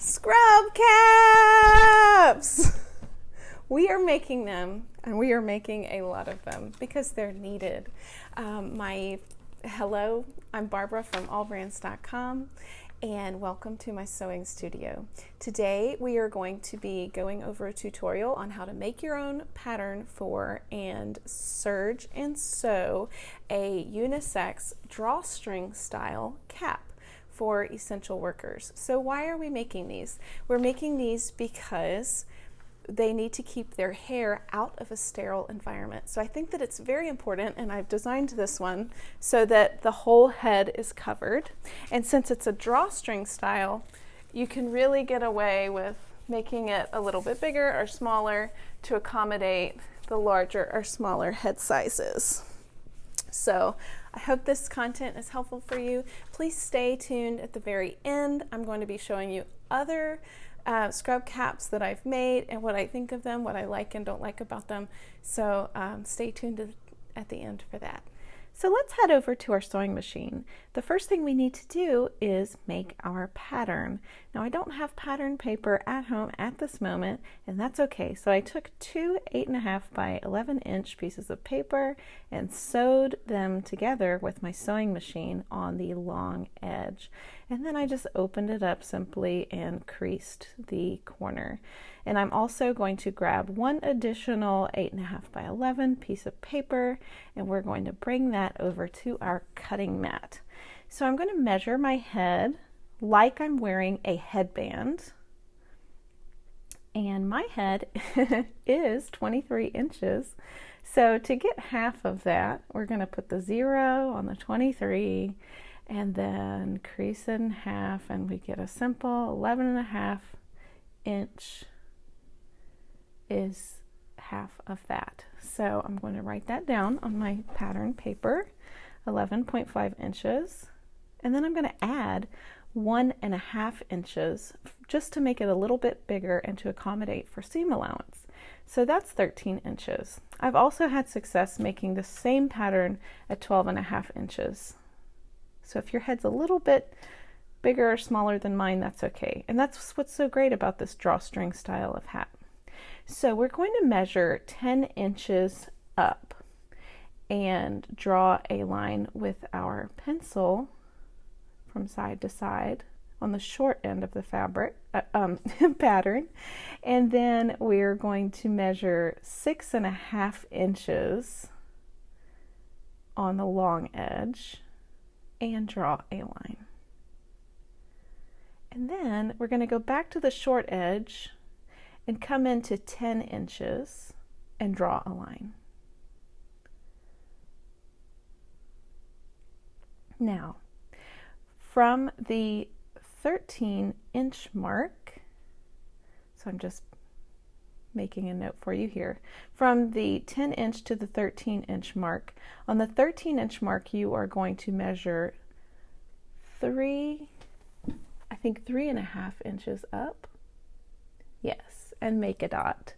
Scrub caps! We are making them, and we are making a lot of them because they're needed. Hello, I'm Barbara from Allbrands.com, and welcome to my sewing studio. Today we are going to be going over a tutorial on how to make your own pattern for and serge and sew a unisex drawstring style cap for essential workers. So why are we making these? We're making these because they need to keep their hair out of a sterile environment. So I think that it's very important, and I've designed this one so that the whole head is covered. And since it's a drawstring style, you can really get away with making it a little bit bigger or smaller to accommodate the larger or smaller head sizes. So I hope this content is helpful for you. Please stay tuned at the very end. I'm going to be showing you other scrub caps that I've made and what I think of them, what I like and don't like about them. So stay tuned at the end for that. So let's head over to our sewing machine. The first thing we need to do is make our pattern. Now I don't have pattern paper at home at this moment, and that's okay. So I took two 8.5 by 11 inch pieces of paper and sewed them together with my sewing machine on the long edge. And then I just opened it up simply and creased the corner. And I'm also going to grab one additional 8.5 by 11 piece of paper, and we're going to bring that over to our cutting mat. So I'm going to measure my head like I'm wearing a headband. And my head is 23 inches. So to get half of that, we're going to put the 0 on the 23 and then crease it in half, and we get a simple 11.5 inch is half of that. So I'm going to write that down on my pattern paper, 11.5 inches. And then I'm going to add 1.5 inches just to make it a little bit bigger and to accommodate for seam allowance. So that's 13 inches. I've also had success making the same pattern at 12.5 inches. So if your head's a little bit bigger or smaller than mine, that's okay. And that's what's so great about this drawstring style of hat. So we're going to measure 10 inches up and draw a line with our pencil from side to side on the short end of the fabric pattern. And then we're going to measure 6.5 inches on the long edge and draw a line. And then we're going to go back to the short edge and come into 10 inches and draw a line. Now, from the 13-inch mark, so I'm just making a note for you here, from the 10-inch to the 13-inch mark, on the 13-inch mark you are going to measure 3.5 inches up. Yes. And make a dot.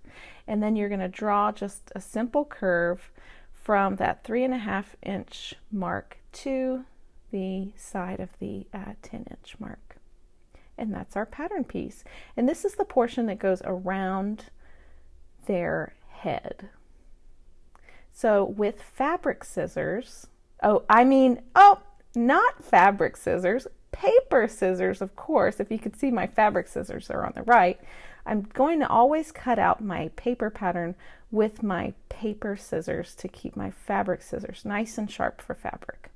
And then you're going to draw just a simple curve from that 3.5 inch mark to the side of the 10-inch mark. And that's our pattern piece. And this is the portion that goes around their head. So with fabric scissors, not fabric scissors, paper scissors, of course. If you could see, my fabric scissors are on the right. I'm going to always cut out my paper pattern with my paper scissors to keep my fabric scissors nice and sharp for fabric.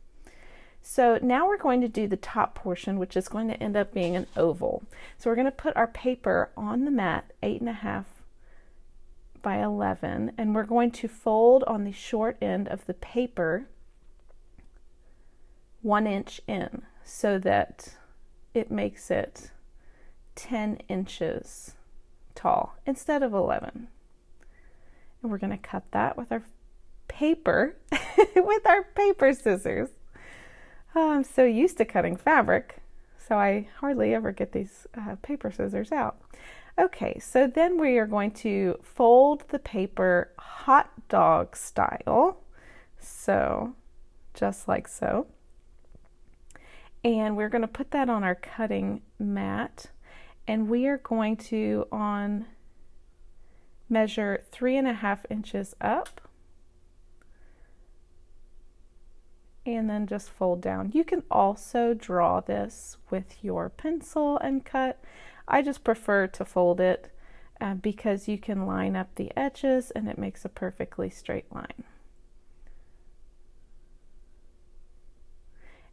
So now we're going to do the top portion, which is going to end up being an oval. So we're going to put our paper on the mat, 8.5 by 11, and we're going to fold on the short end of the paper 1 inch in so that it makes it 10 inches tall instead of 11. And we're going to cut that with our paper with our paper scissors. Oh, I'm so used to cutting fabric, so I hardly ever get these paper scissors out. Okay, so then we are going to fold the paper hot dog style, so just like so. And we're going to put that on our cutting mat, And we are going to measure 3.5 inches up and then just fold down. You can also draw this with your pencil and cut. I just prefer to fold it because you can line up the edges and it makes a perfectly straight line.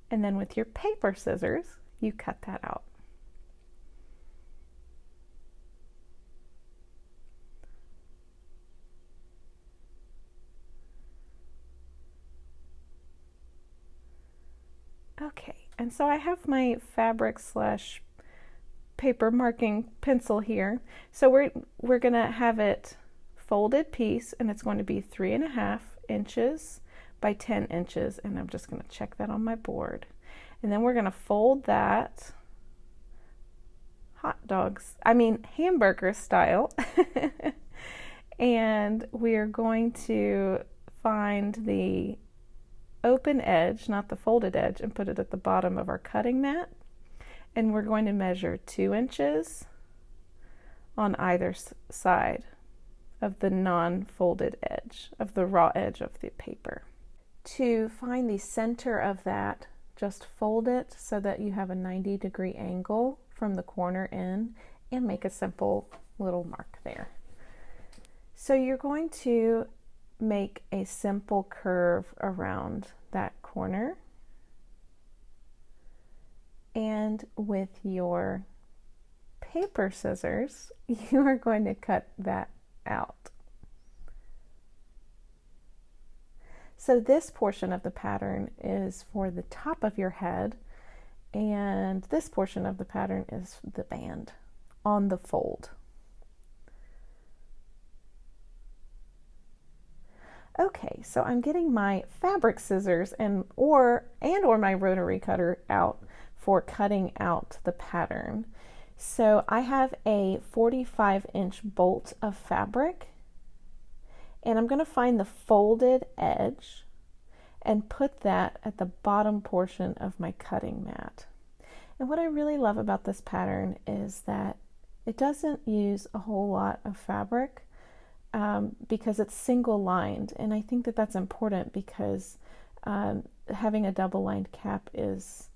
And then with your paper scissors, you cut that out. Okay, and so I have my fabric slash paper marking pencil here. So we're gonna have it folded piece, and it's going to be 3.5 inches by 10 inches, and I'm just gonna check that on my board. And then we're gonna fold that hamburger style. And we are going to find the open edge, not the folded edge, and put it at the bottom of our cutting mat. And we're going to measure 2 inches on either side of the non-folded edge, of the raw edge of the paper. To find the center of that, just fold it so that you have a 90-degree angle from the corner in and make a simple little mark there. So you're going to make a simple curve around that corner, and with your paper scissors you are going to cut that out. So this portion of the pattern is for the top of your head, and this portion of the pattern is the band on the fold. Okay, so I'm getting my fabric scissors and or my rotary cutter out for cutting out the pattern. So I have a 45-inch bolt of fabric, and I'm going to find the folded edge and put that at the bottom portion of my cutting mat. And what I really love about this pattern is that it doesn't use a whole lot of fabric. Because it's single lined, and I think that that's important because having a double lined cap is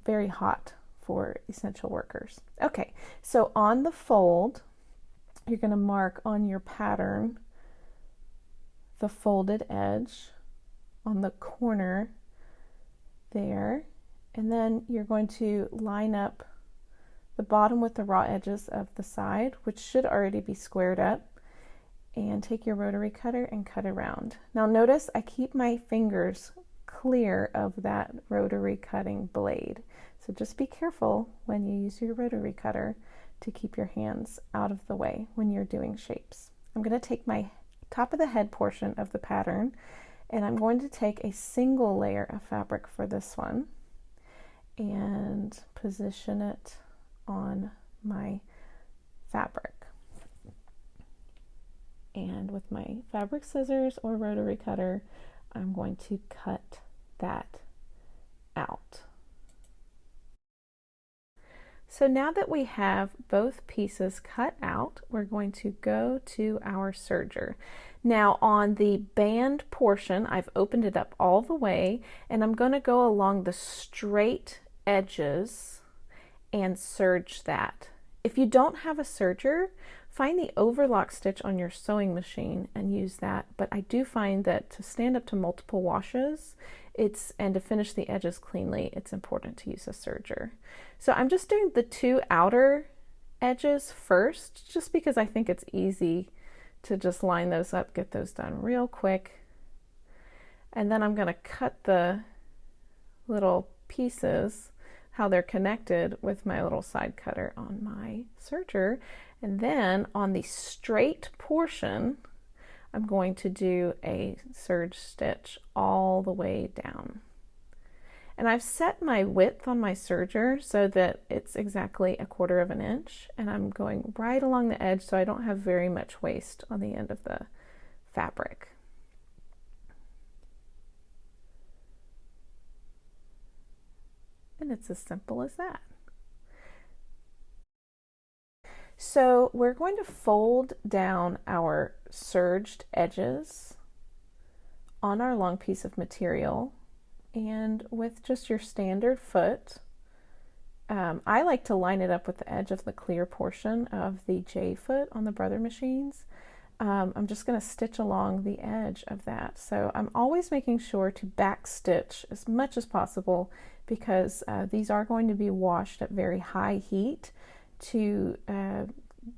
very hot for essential workers. Okay, so on the fold, you're going to mark on your pattern the folded edge on the corner there, and then you're going to line up the bottom with the raw edges of the side, which should already be squared up, and take your rotary cutter and cut around. Now notice I keep my fingers clear of that rotary cutting blade. So just be careful when you use your rotary cutter to keep your hands out of the way when you're doing shapes. I'm going to take my top of the head portion of the pattern, and I'm going to take a single layer of fabric for this one and position it on my fabric. And with my fabric scissors or rotary cutter, I'm going to cut that out. So now that we have both pieces cut out, we're going to go to our serger. Now on the band portion, I've opened it up all the way, and I'm going to go along the straight edges and serge that. If you don't have a serger, find the overlock stitch on your sewing machine and use that, but I do find that to stand up to multiple washes and to finish the edges cleanly, it's important to use a serger. So I'm just doing the 2 outer edges first, just because I think it's easy to just line those up, get those done real quick. And then I'm going to cut the little pieces, how they're connected, with my little side cutter on my serger. And then on the straight portion, I'm going to do a serge stitch all the way down. And I've set my width on my serger so that it's exactly 1/4 inch, and I'm going right along the edge so I don't have very much waste on the end of the fabric. And it's as simple as that. So we're going to fold down our serged edges on our long piece of material, and with just your standard foot, I like to line it up with the edge of the clear portion of the J foot on the Brother machines. I'm just going to stitch along the edge of that. So I'm always making sure to back stitch as much as possible, because these are going to be washed at very high heat to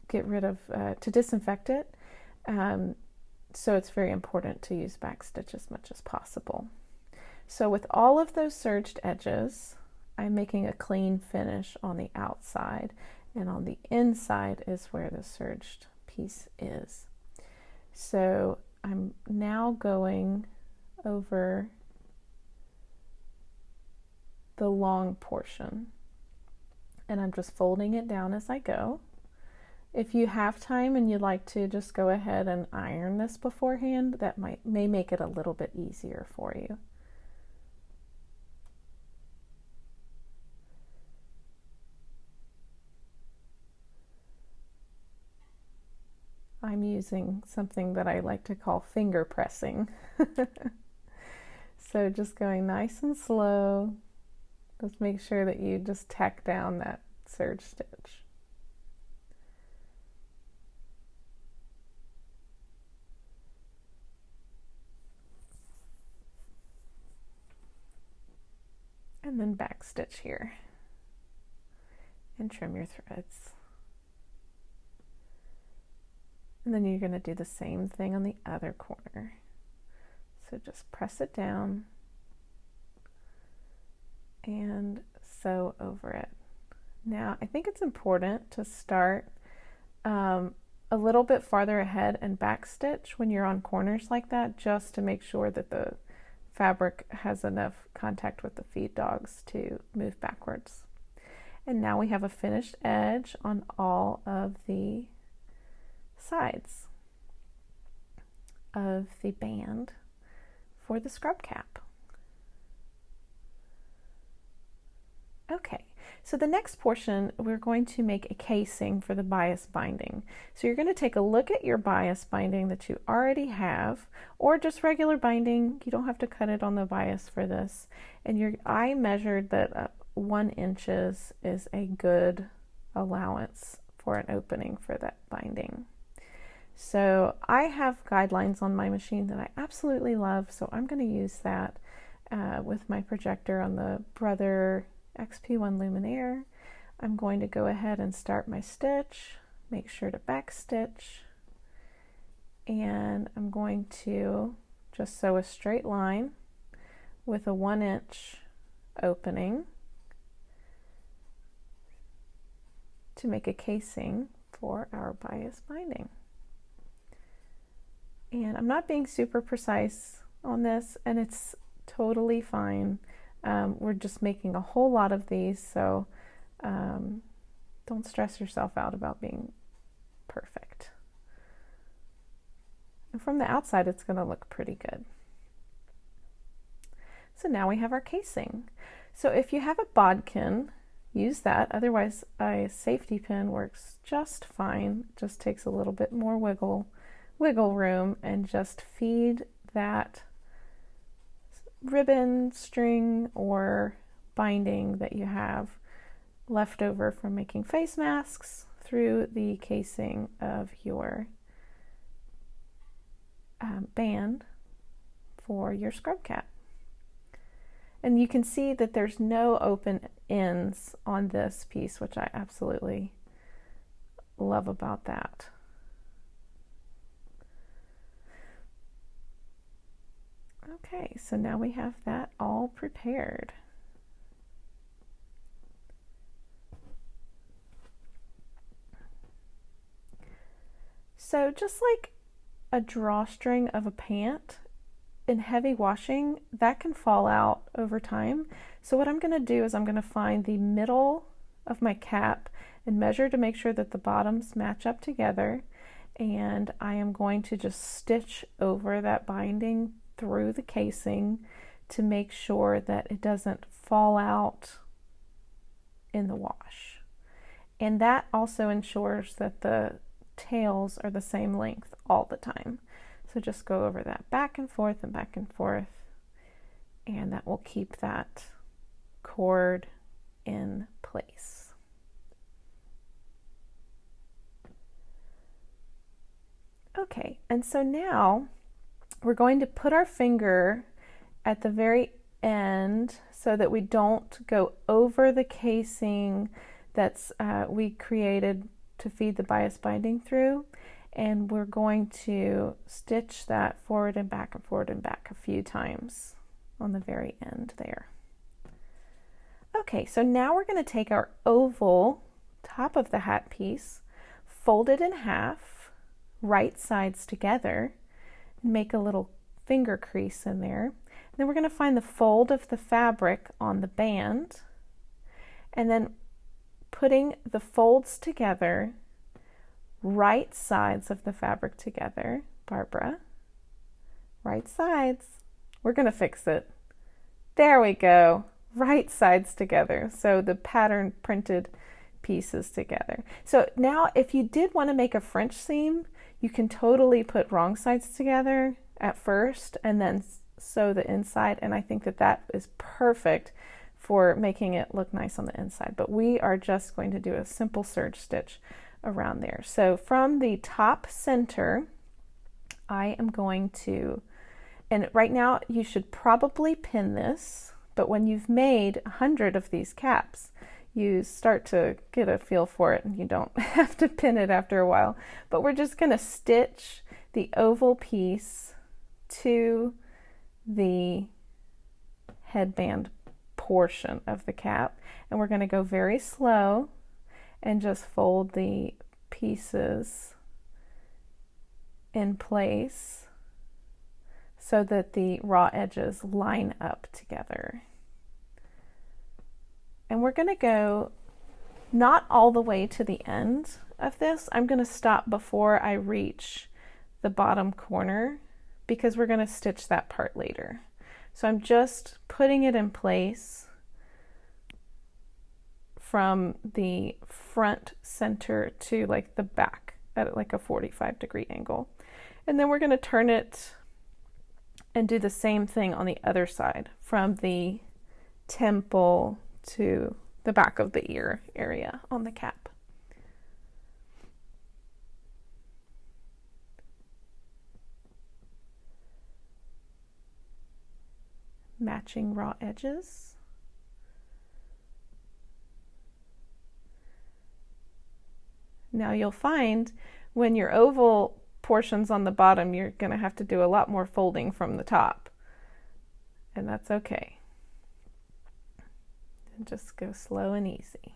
get rid of, to disinfect it. So it's very important to use back stitch as much as possible. So with all of those serged edges, I'm making a clean finish on the outside, and on the inside is where the serged piece is. So I'm now going over the long portion, and I'm just folding it down as I go. If you have time and you'd like to just go ahead and iron this beforehand, that may make it a little bit easier for you. I'm using something that I like to call finger pressing. So just going nice and slow. Just make sure that you just tack down that serge stitch. And then back stitch here and trim your threads. And then you're going to do the same thing on the other corner. So just press it down and sew over it. Now I think it's important to start a little bit farther ahead and back stitch when you're on corners like that, just to make sure that the fabric has enough contact with the feed dogs to move backwards. And now we have a finished edge on all of the sides of the band for the scrub cap. Okay, so the next portion, we're going to make a casing for the bias binding. So you're going to take a look at your bias binding that you already have, or just regular binding. You don't have to cut it on the bias for this. And I measured that 1 inch is a good allowance for an opening for that binding. So I have guidelines on my machine that I absolutely love, so I'm going to use that with my projector on the Brother XP1 Luminaire. I'm going to go ahead and start my stitch, make sure to back stitch, and I'm going to just sew a straight line with a 1 inch opening to make a casing for our bias binding. And I'm not being super precise on this, and it's totally fine. We're just making a whole lot of these, so don't stress yourself out about being perfect. And from the outside, it's going to look pretty good. So now we have our casing. So if you have a bodkin, use that. Otherwise, a safety pin works just fine. It just takes a little bit more wiggle room, and just feed that ribbon, string, or binding that you have left over from making face masks through the casing of your band for your scrub cap. And you can see that there's no open ends on this piece, which I absolutely love about that. Okay, so now we have that all prepared. So just like a drawstring of a pant, in heavy washing, that can fall out over time. So what I'm going to do is I'm going to find the middle of my cap and measure to make sure that the bottoms match up together. And I am going to just stitch over that binding through the casing to make sure that it doesn't fall out in the wash. And that also ensures that the tails are the same length all the time. So just go over that back and forth and back and forth, and that will keep that cord in place. Okay, and so now we're going to put our finger at the very end so that we don't go over the casing that's we created to feed the bias binding through, and we're going to stitch that forward and back and forward and back a few times on the very end there. Okay, so now we're going to take our oval top of the hat piece, fold it in half, right sides together, and make a little finger crease in there. And then we're going to find the fold of the fabric on the band, and then putting the folds together, right sides of the fabric together. Barbara, right sides. We're going to fix it. There we go. Right sides together. So the pattern printed pieces together. So now if you did want to make a French seam, you can totally put wrong sides together at first and then sew the inside, and I think that that is perfect for making it look nice on the inside. But we are just going to do a simple serge stitch around there. So from the top center, I am going to, and right now you should probably pin this, but when you've made 100 of these caps, you start to get a feel for it and you don't have to pin it after a while. But we're just going to stitch the oval piece to the headband portion of the cap, and we're going to go very slow and just fold the pieces in place so that the raw edges line up together. And we're going to go not all the way to the end of this. I'm going to stop before I reach the bottom corner because we're going to stitch that part later. So I'm just putting it in place from the front center to like the back at like a 45-degree angle. And then we're going to turn it and do the same thing on the other side from the temple to the back of the ear area on the cap. Matching raw edges. Now you'll find when your oval portion's on the bottom, you're going to have to do a lot more folding from the top, and that's okay. And just go slow and easy.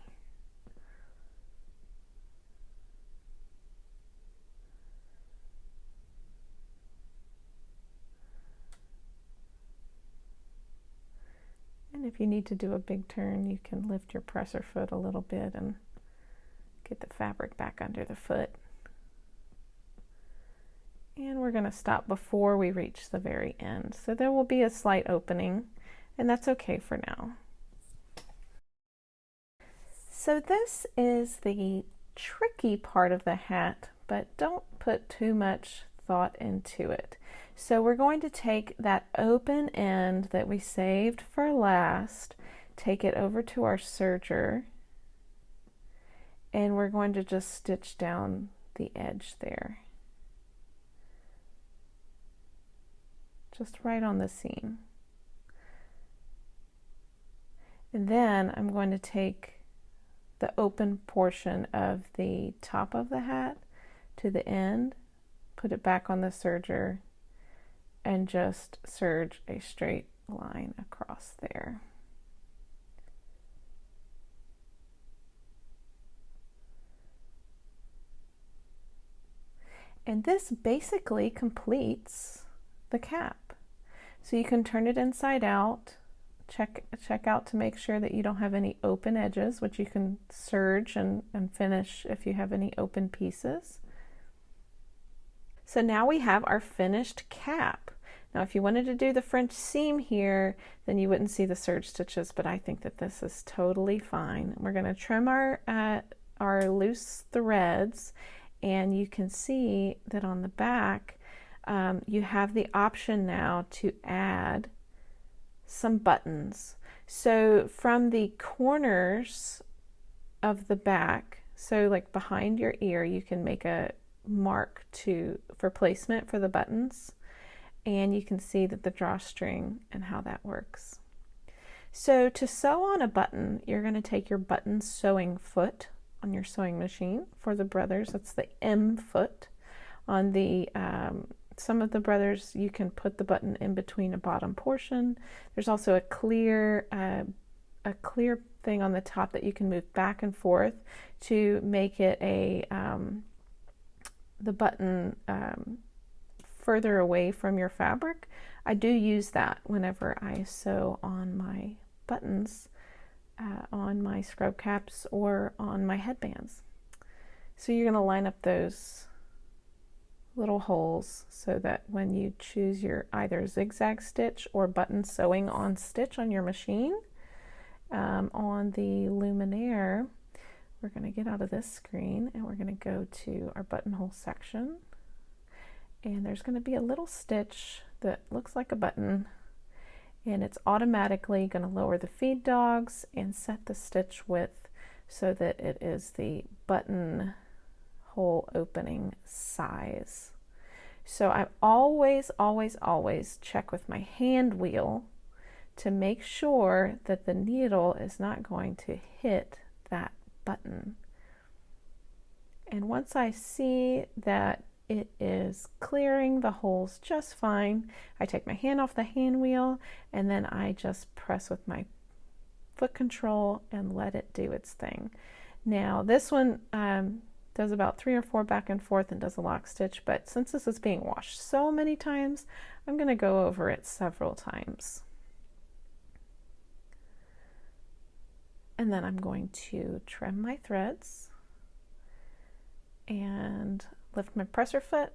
And if you need to do a big turn, you can lift your presser foot a little bit and get the fabric back under the foot. And we're going to stop before we reach the very end. So there will be a slight opening, and that's okay for now. So this is the tricky part of the hat, but don't put too much thought into it. So we're going to take that open end that we saved for last, take it over to our serger, and we're going to just stitch down the edge there. Just right on the seam. And then I'm going to take the open portion of the top of the hat to the end, put it back on the serger, and just serge a straight line across there. And this basically completes the cap. So you can turn it inside out, check out to make sure that you don't have any open edges, which you can serge and finish if you have any open pieces. So now we have our finished cap. Now if you wanted to do the French seam here, then you wouldn't see the serge stitches, but I think that this is totally fine. We're going to trim our are loose threads, and you can see that on the back you have the option now to add some buttons. So from the corners of the back, so like behind your ear, you can make a mark for placement for the buttons, and you can see that the drawstring and how that works. So to sew on a button, you're going to take your button sewing foot on your sewing machine. For the brothers, that's the M foot. On the some of the brothers, you can put the button in between a bottom portion. There's also a clear thing on the top that you can move back and forth to make it the button further away from your fabric. I do use that whenever I sew on my buttons, on my scrub caps or on my headbands. So you're going to line up those little holes so that when you choose your either zigzag stitch or button sewing on stitch on your machine, on the luminaire, we're going to get out of this screen and we're going to go to our buttonhole section, and there's going to be a little stitch that looks like a button, and it's automatically going to lower the feed dogs and set the stitch width so that it is the button hole opening size. So I always check with my hand wheel to make sure that the needle is not going to hit that button. And once I see that it is clearing the holes just fine, I take my hand off the hand wheel and then I just press with my foot control and let it do its thing. Now this one does about 3 or 4 back and forth and does a lock stitch, but since this is being washed so many times, I'm going to go over it several times. And then I'm going to trim my threads and lift my presser foot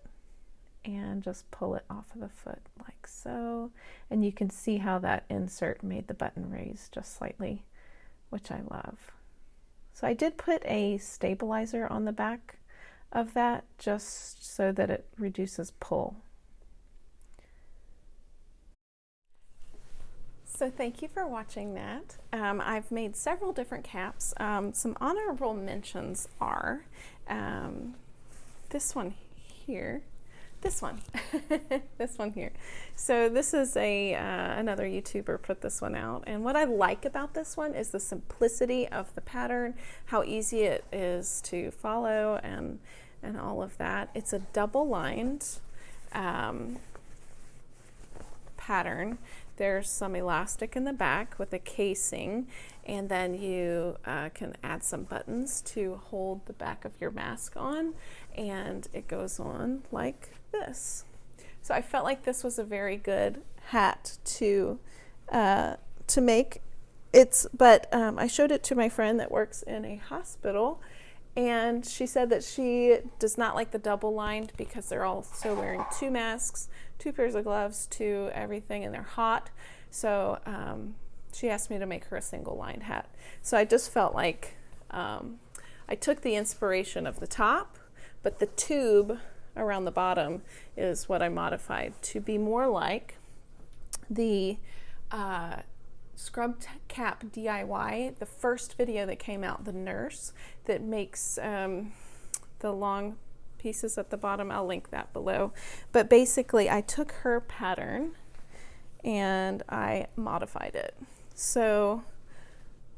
and just pull it off of the foot like so. And you can see how that insert made the button raise just slightly, which I love. So I did put a stabilizer on the back of that just so that it reduces pull. So thank you for watching that. I've made several different caps. Some honorable mentions are this one here, this one, this one here. So this is another YouTuber put this one out, and what I like about this one is the simplicity of the pattern, how easy it is to follow, and all of that. It's a double-lined pattern. There's some elastic in the back with a casing, and then you can add some buttons to hold the back of your mask on, and it goes on like this. So I felt like this was a very good hat to make. I showed it to my friend that works in a hospital, and she said that she does not like the double lined because they're also wearing 2 masks, 2 pairs of gloves, 2 everything, and they're hot. So she asked me to make her a single lined hat. So I just felt like I took the inspiration of the top, but the tube around the bottom is what I modified to be more like the scrub cap DIY, the first video that came out, the nurse that makes the long pieces at the bottom. I'll link that below. But basically I took her pattern and I modified it. So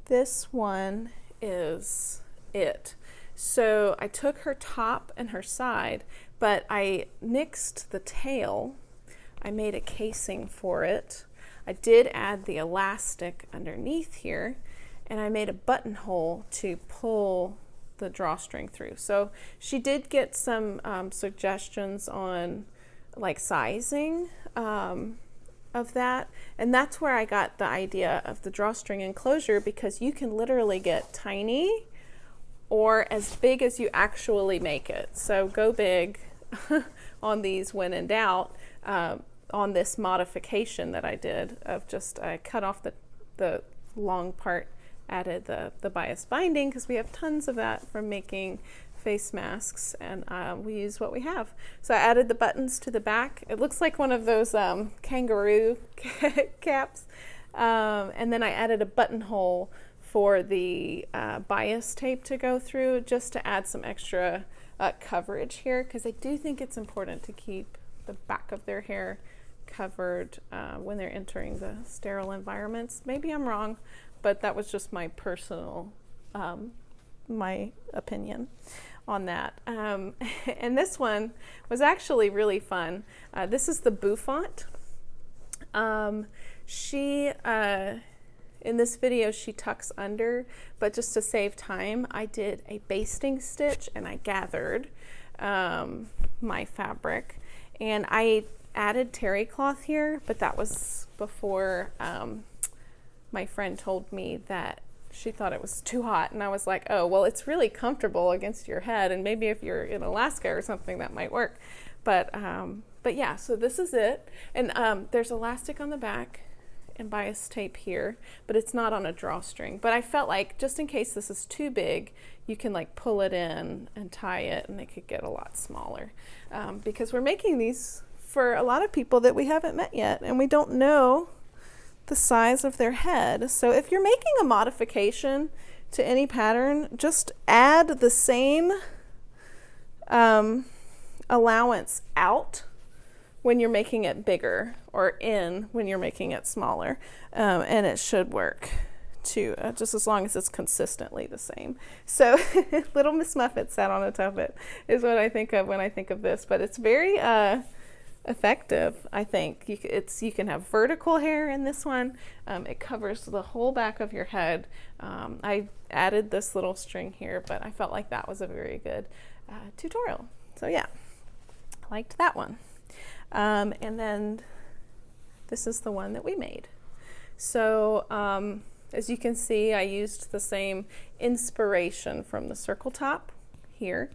this one is it. So I took her top and her side, but I nixed the tail. I made a casing for it. I did add the elastic underneath here, and I made a buttonhole to pull the drawstring through. So she did get some suggestions on like sizing of that, and that's where I got the idea of the drawstring enclosure, because you can literally get tiny or as big as you actually make it. So go big on these when in doubt. On this modification that I did of just I cut off the long part added the bias binding because we have tons of that from making face masks, and we use what we have. So I added the buttons to the back. It looks like one of those kangaroo caps. And then I added a buttonhole for the bias tape to go through, just to add some extra coverage here, because I do think it's important to keep the back of their hair covered when they're entering the sterile environments. Maybe I'm wrong, but that was just my personal my opinion on that. And this one was actually really fun. This is the bouffant. In this video she tucks under, but just to save time I did a basting stitch and I gathered my fabric, and I added terry cloth here, but that was before my friend told me that she thought it was too hot, and I was like, oh well, it's really comfortable against your head, and maybe if you're in Alaska or something that might work. But yeah, so this is it, and there's elastic on the back and bias tape here, but it's not on a drawstring. But I felt like just in case this is too big, you can like pull it in and tie it, and it could get a lot smaller, because we're making these for a lot of people that we haven't met yet, and we don't know the size of their head. So if you're making a modification to any pattern, just add the same allowance out when you're making it bigger, or in when you're making it smaller, and it should work too, just as long as it's consistently the same. So Little Miss Muffet sat on the top of it is what I think of when I think of this, but it's very effective. I think you can have vertical hair in this one. It covers the whole back of your head. I added this little string here, but I felt like that was a very good tutorial. So yeah, I liked that one. And then this is the one that we made. So as you can see, I used the same inspiration from the circle top here,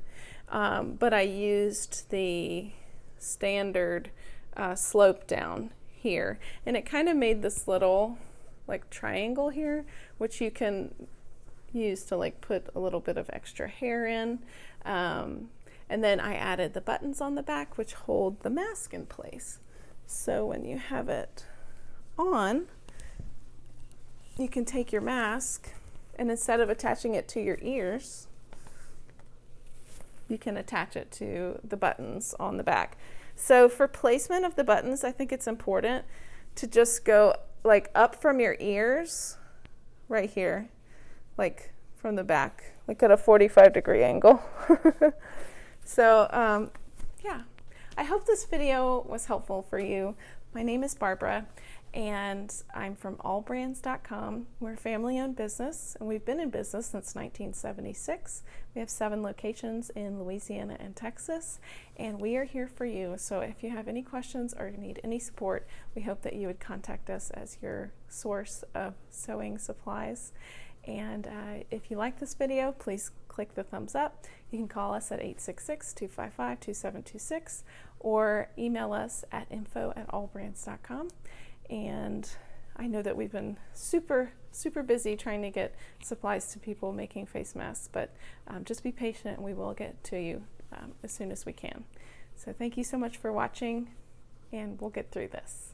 but I used the standard slope down here, and it kind of made this little like triangle here, which you can use to like put a little bit of extra hair in. And then I added the buttons on the back, which hold the mask in place. So when you have it on, you can take your mask, and instead of attaching it to your ears, you can attach it to the buttons on the back. So for placement of the buttons, I think it's important to just go like up from your ears, right here, like from the back, like at a 45-degree angle. So yeah, I hope this video was helpful for you. My name is Barbara, and I'm from Allbrands.com. We're a family-owned business, and we've been in business since 1976. We have 7 locations in Louisiana and Texas, and we are here for you. So if you have any questions or need any support, we hope that you would contact us as your source of sewing supplies. And if you like this video, please click the thumbs up. You can call us at 866-255-2726 or email us at info@allbrands.com. And I know that we've been super busy trying to get supplies to people making face masks, but just be patient and we will get to you as soon as we can. So thank you so much for watching, and we'll get through this.